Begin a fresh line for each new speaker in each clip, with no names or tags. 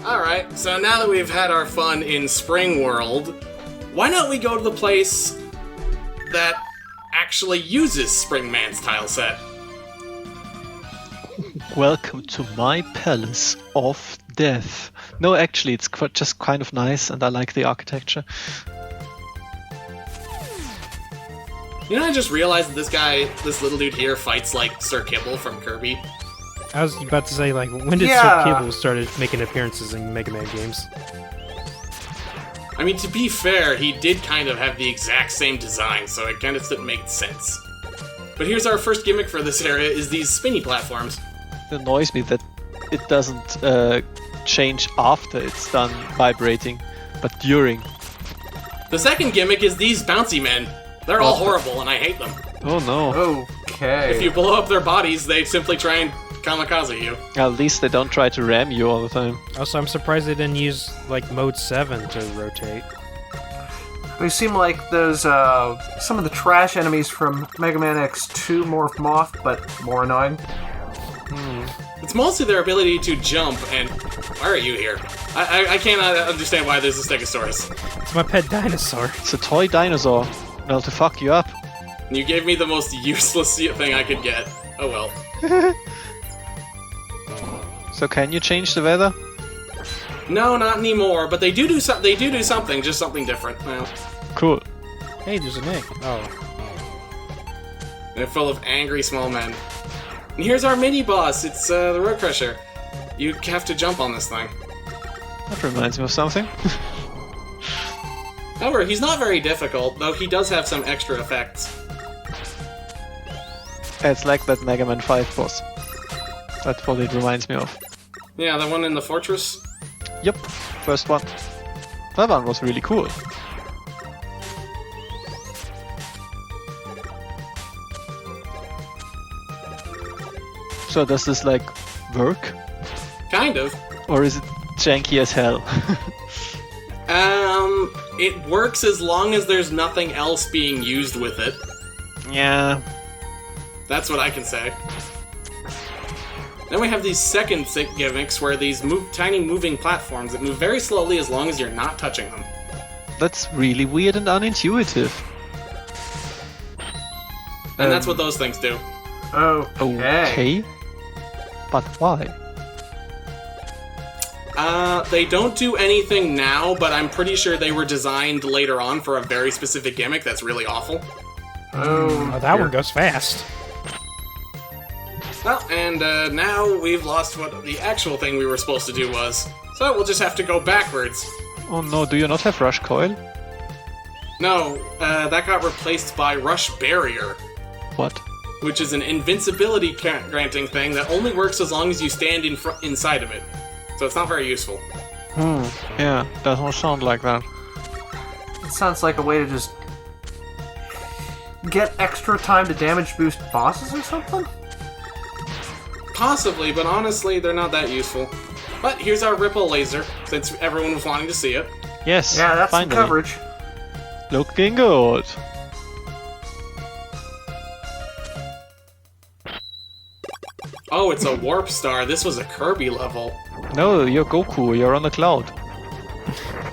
Alright, so now that we've had our fun in Spring World, why don't we go to the place that actually uses Springman's tile set?
Welcome to my palace of death. No, actually, it's just kind of nice, and I like the architecture.
You know, I just realized that this little dude here fights like Sir Kibble from Kirby.
I was about to say, like, when did Sir Kibble started making appearances in Mega Man games?
I mean, to be fair, he did kind of have the exact same design, so it kind of didn't make sense. But here's our first gimmick for this area, is these spinny platforms.
It annoys me that it doesn't change after it's done vibrating, but during.
The second gimmick is these bouncy men. They're all horrible, and I hate them.
Oh no.
Okay.
If you blow up their bodies, they simply try and kamikaze you.
At least they don't try to ram you all the time.
Also, I'm surprised they didn't use, like, Mode 7 to rotate.
They seem like those, some of the trash enemies from Mega Man X2 Morph Moth, but more annoying.
It's mostly their ability to jump, and why are you here? I cannot understand why there's a Stegosaurus.
It's my pet dinosaur.
It's a toy dinosaur. Well, to fuck you up.
You gave me the most useless thing I could get. Oh well.
So can you change the weather?
No, not anymore. But they do something, just something different now.
Cool.
Hey, there's an egg. Oh.
They're full of angry small men. And here's our mini boss. It's the Road Crusher. You have to jump on this thing.
That reminds me of something.
However, he's not very difficult, though he does have some extra effects.
It's like that Mega Man 5 boss. That's what it reminds me of.
Yeah, the one in the fortress?
Yep, first one. That one was really cool. So does this, like, work?
Kind of.
Or is it janky as hell?
It works as long as there's nothing else being used with it.
Yeah.
That's what I can say. Then we have these second gimmicks where these tiny moving platforms that move very slowly as long as you're not touching them.
That's really weird and unintuitive.
And that's what those things do.
Okay. But why?
They don't do anything now, but I'm pretty sure they were designed later on for a very specific gimmick that's really awful.
Oh, that one goes fast.
Well, and now we've lost what the actual thing we were supposed to do was. So we'll just have to go backwards.
Oh no, do you not have Rush Coil?
No, that got replaced by Rush Barrier.
What?
Which is an invincibility granting thing that only works as long as you stand inside of it. So it's not very useful.
Yeah, doesn't sound like that.
It sounds like a way to just get extra time to damage boost bosses or something?
Possibly, but honestly, they're not that useful. But here's our Ripple Laser, since everyone was wanting to see it.
Yes,
yeah, that's
finally.
some coverage.
Looking good.
Oh, it's a Warp Star. This was a Kirby level.
No, you're Goku, you're on the cloud.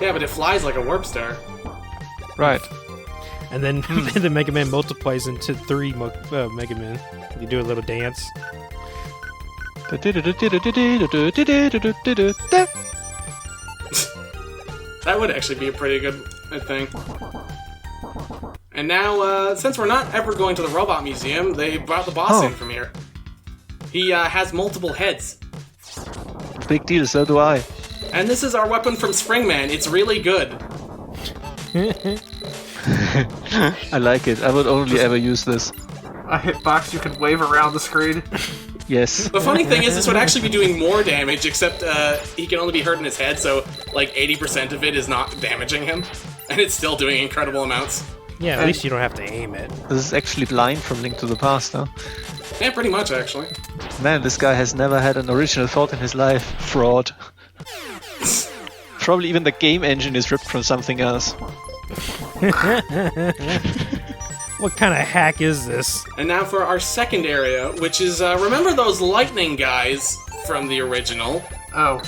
Yeah, but it flies like a Warp Star.
Right.
And then the Mega Man multiplies into 3 Mega Man. You do a little dance.
That would actually be a pretty good thing. And now, since we're not ever going to the Robot Museum, they brought the boss in from here. He has multiple heads.
Big deal, so do I.
And this is our weapon from Springman. It's really good.
I like it. I would only ever use this.
A hitbox you can wave around the screen.
Yes.
The funny thing is, this would actually be doing more damage, except he can only be hurt in his head, so like 80% of it is not damaging him. And it's still doing incredible amounts.
Yeah, at least you don't have to aim it.
This is actually blind from Link to the Past, huh?
Yeah, pretty much, actually.
Man, this guy has never had an original thought in his life. Fraud. Probably even the game engine is ripped from something else.
What kind of hack is this?
And now for our second area, which is, remember those lightning guys from the original?
Oh.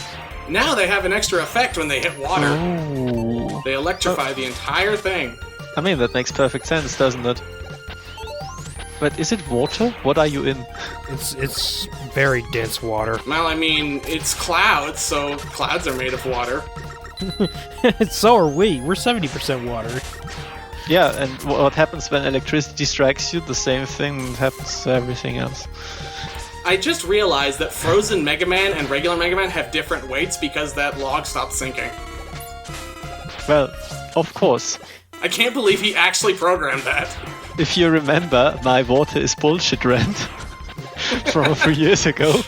Now they have an extra effect when they hit water.
Oh.
They electrify the entire thing.
I mean, that makes perfect sense, doesn't it? But is it water? What are you in?
It's very dense water.
Well, I mean, it's clouds, so clouds are made of water.
So are we. We're 70% water.
Yeah, and what happens when electricity strikes you? The same thing happens to everything else.
I just realized that frozen Mega Man and regular Mega Man have different weights because that log stopped sinking.
Well, of course.
I can't believe he actually programmed that.
If you remember, my water is bullshit rant from a few years ago.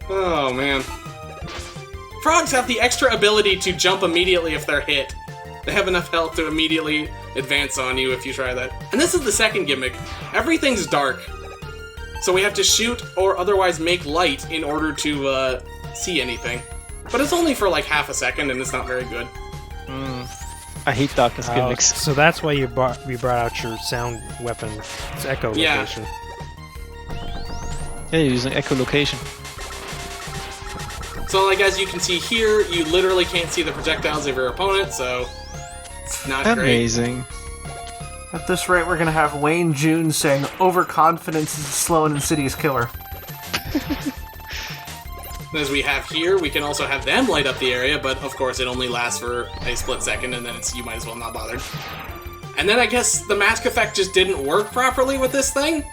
Oh, man. Frogs have the extra ability to jump immediately if they're hit. They have enough health to immediately advance on you if you try that. And this is the second gimmick. Everything's dark. So we have to shoot or otherwise make light in order to see anything. But it's only for like half a second and it's not very good.
I hate darkness gimmicks.
So that's why you brought out your sound weapon. It's echolocation.
Yeah, you're using echolocation.
So like as you can see here, you literally can't see the projectiles of your opponent, so it's not great.
Amazing.
At this rate, we're gonna have Wayne June saying overconfidence is a slow and insidious killer.
As we have here, we can also have them light up the area, but of course it only lasts for a split second, and then you might as well not bother. And then I guess the mask effect just didn't work properly with this thing.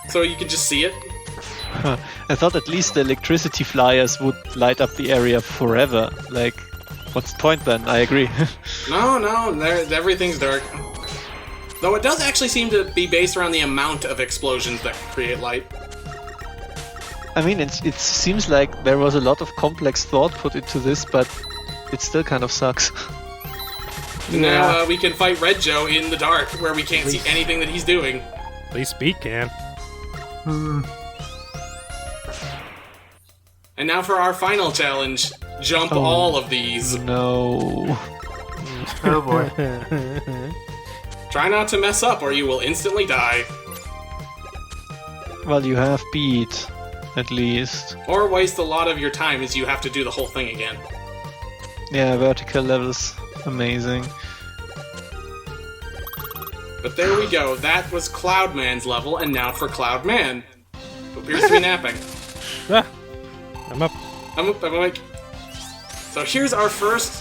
So you can just see it.
Huh. I thought at least the electricity flyers would light up the area forever. Like, what's the point then? I agree.
No, everything's dark. Though it does actually seem to be based around the amount of explosions that create light.
I mean, it seems like there was a lot of complex thought put into this, but it still kind of sucks.
Now we can fight Red Joe in the dark, where we can't see anything that he's doing.
At least Speed can.
And now for our final challenge, jump all of these.
No.
Oh boy.
Try not to mess up or you will instantly die.
Well, you have beat, at least.
Or waste a lot of your time as you have to do the whole thing again.
Yeah, vertical levels. Amazing.
But there we go, that was Cloudman's level, and now for Cloudman, who appears to be napping.
Ah, I'm up.
I'm awake. So here's our first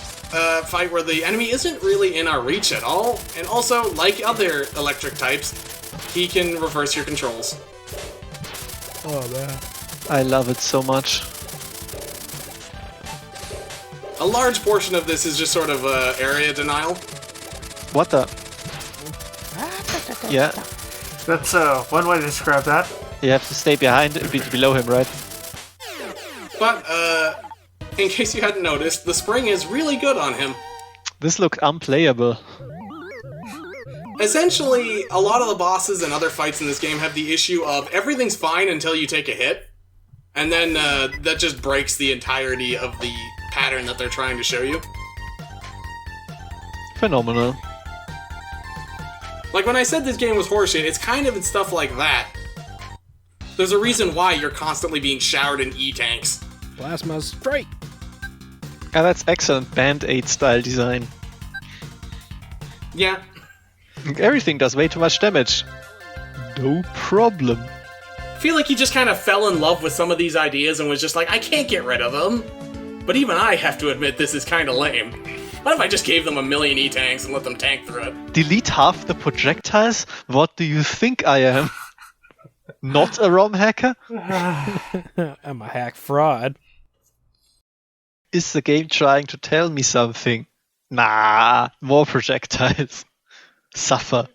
fight where the enemy isn't really in our reach at all, and also, like other electric types, he can reverse your controls.
Oh, man.
I love it so much.
A large portion of this is just sort of area denial.
What the? Yeah,
That's one way to describe that.
you have to stay behind, below him, right?
But, in case you hadn't noticed, the spring is really good on him.
This looked unplayable.
Essentially, a lot of the bosses and other fights in this game have the issue of everything's fine until you take a hit, and then that just breaks the entirety of the pattern that they're trying to show you.
Phenomenal.
Like, when I said this game was horseshit, it's kind of stuff like that. There's a reason why you're constantly being showered in E-tanks.
Plasma strike.
Yeah, that's excellent Band-Aid style design.
Yeah.
Everything does way too much damage. No problem.
I feel like he just kind of fell in love with some of these ideas and was just like, I can't get rid of them. But even I have to admit this is kind of lame. What if I just gave them a million E-tanks and let them tank through it?
Delete half the projectiles? What do you think I am? Not a ROM hacker?
I'm a hack fraud.
Is the game trying to tell me something? Nah, more projectiles. Suffer.